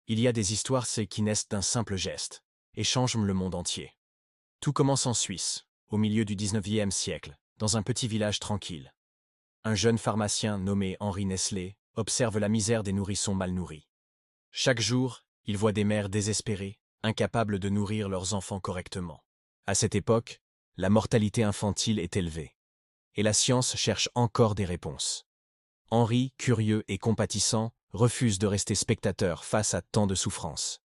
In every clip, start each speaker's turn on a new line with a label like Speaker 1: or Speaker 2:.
Speaker 1: Il y a des histoires qui naissent d'un simple geste et changent le monde entier. Tout commence en Suisse, au milieu du 19e siècle, dans un petit village tranquille. Un jeune pharmacien nommé Henri Nestlé observe la misère des nourrissons mal nourris. Chaque jour, il voit des mères désespérées, incapables de nourrir leurs enfants correctement. À cette époque, la mortalité infantile est élevée. Et la science cherche encore des réponses. Henri, curieux et compatissant, refuse de rester spectateur face à tant de souffrances.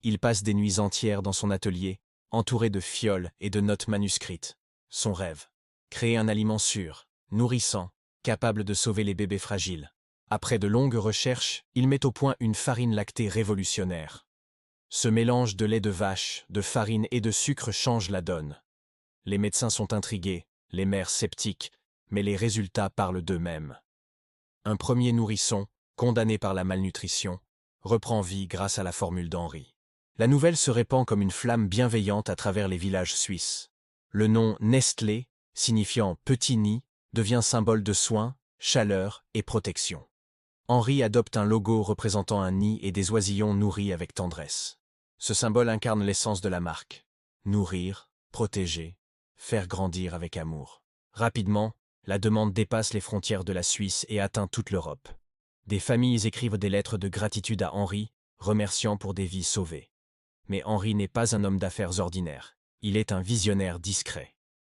Speaker 1: Il passe des nuits entières dans son atelier, entouré de fioles et de notes manuscrites. Son rêve: créer un aliment sûr, nourrissant, capable de sauver les bébés fragiles. Après de longues recherches, il met au point une farine lactée révolutionnaire. Ce mélange de lait de vache, de farine et de sucre change la donne. Les médecins sont intrigués, les mères sceptiques, mais les résultats parlent d'eux-mêmes. Un premier nourrisson, condamné par la malnutrition, reprend vie grâce à la formule d'Henri. La nouvelle se répand comme une flamme bienveillante à travers les villages suisses. Le nom Nestlé, signifiant petit nid, devient symbole de soins, chaleur et protection. Henri adopte un logo représentant un nid et des oisillons nourris avec tendresse. Ce symbole incarne l'essence de la marque: nourrir, protéger, faire grandir avec amour. Rapidement, la demande dépasse les frontières de la Suisse et atteint toute l'Europe. Des familles écrivent des lettres de gratitude à Henri, remerciant pour des vies sauvées. Mais Henri n'est pas un homme d'affaires ordinaire, il est un visionnaire discret.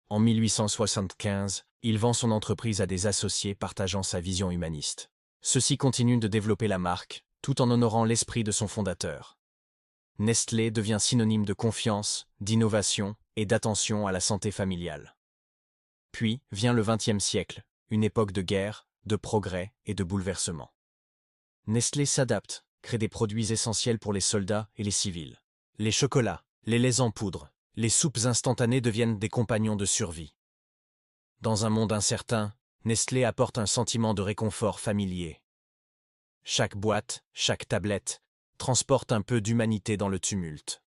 Speaker 1: En 1875, il vend son entreprise à des associés partageant sa vision humaniste. Ceux-ci continuent de développer la marque, tout en honorant l'esprit de son fondateur. Nestlé devient synonyme de confiance, d'innovation et d'attention à la santé familiale. Puis vient le XXe siècle, une époque de guerre, de progrès et de bouleversement. Nestlé s'adapte, crée des produits essentiels pour les soldats et les civils. Les chocolats, les laits en poudre, les soupes instantanées deviennent des compagnons de survie. Dans un monde incertain, Nestlé apporte un sentiment de réconfort familier. Chaque boîte, chaque tablette, transporte un peu d'humanité dans le tumulte.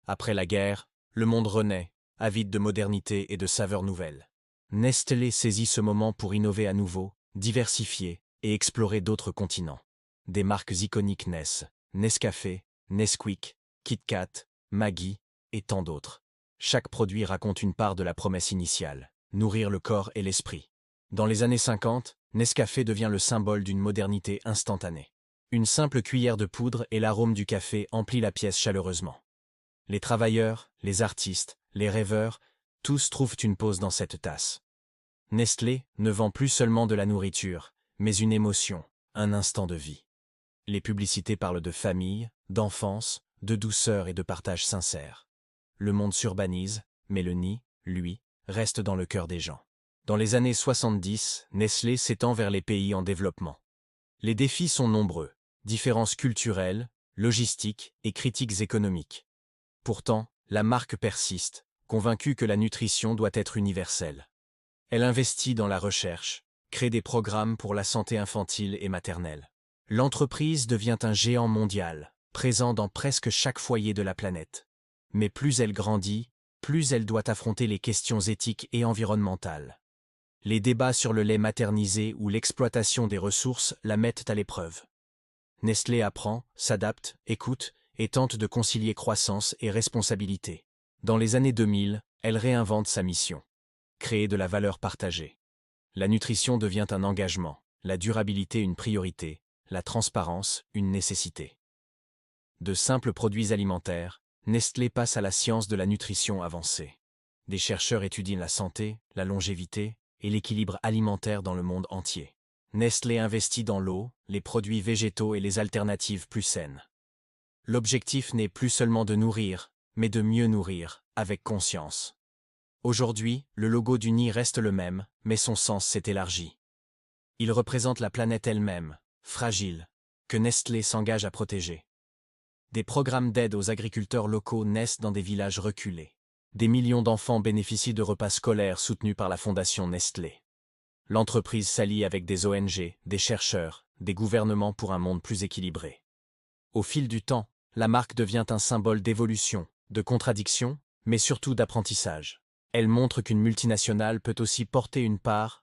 Speaker 1: Après la guerre, le monde renaît, avide de modernité et de saveurs nouvelles. Nestlé saisit ce moment pour innover à nouveau, diversifier et explorer d'autres continents. Des marques iconiques naissent: Nescafé, Nesquik, KitKat, Maggi et tant d'autres. Chaque produit raconte une part de la promesse initiale: nourrir le corps et l'esprit. Dans les années 50, Nescafé devient le symbole d'une modernité instantanée. Une simple cuillère de poudre et l'arôme du café emplit la pièce chaleureusement. Les travailleurs, les artistes, les rêveurs, tous trouvent une pause dans cette tasse. Nestlé ne vend plus seulement de la nourriture, mais une émotion, un instant de vie. Les publicités parlent de famille, d'enfance, de douceur et de partage sincère. Le monde s'urbanise, mais le nid, lui, reste dans le cœur des gens. Dans les années 70, Nestlé s'étend vers les pays en développement. Les défis sont nombreux: différences culturelles, logistiques et critiques économiques. Pourtant, la marque persiste, convaincue que la nutrition doit être universelle. Elle investit dans la recherche, crée des programmes pour la santé infantile et maternelle. L'entreprise devient un géant mondial, présent dans presque chaque foyer de la planète. Mais plus elle grandit, plus elle doit affronter les questions éthiques et environnementales. Les débats sur le lait maternisé ou l'exploitation des ressources la mettent à l'épreuve. Nestlé apprend, s'adapte, écoute et tente de concilier croissance et responsabilité. Dans les années 2000, elle réinvente sa mission: créer de la valeur partagée. La nutrition devient un engagement, la durabilité une priorité, la transparence une nécessité. De simples produits alimentaires, Nestlé passe à la science de la nutrition avancée. Des chercheurs étudient la santé, la longévité et l'équilibre alimentaire dans le monde entier. Nestlé investit dans l'eau, les produits végétaux et les alternatives plus saines. L'objectif n'est plus seulement de nourrir, mais de mieux nourrir, avec conscience. Aujourd'hui, le logo du nid reste le même, mais son sens s'est élargi. Il représente la planète elle-même, fragile, que Nestlé s'engage à protéger. Des programmes d'aide aux agriculteurs locaux naissent dans des villages reculés. Des millions d'enfants bénéficient de repas scolaires soutenus par la Fondation Nestlé. L'entreprise s'allie avec des ONG, des chercheurs, des gouvernements pour un monde plus équilibré. Au fil du temps, la marque devient un symbole d'évolution, de contradiction, mais surtout d'apprentissage. Elle montre qu'une multinationale peut aussi porter une part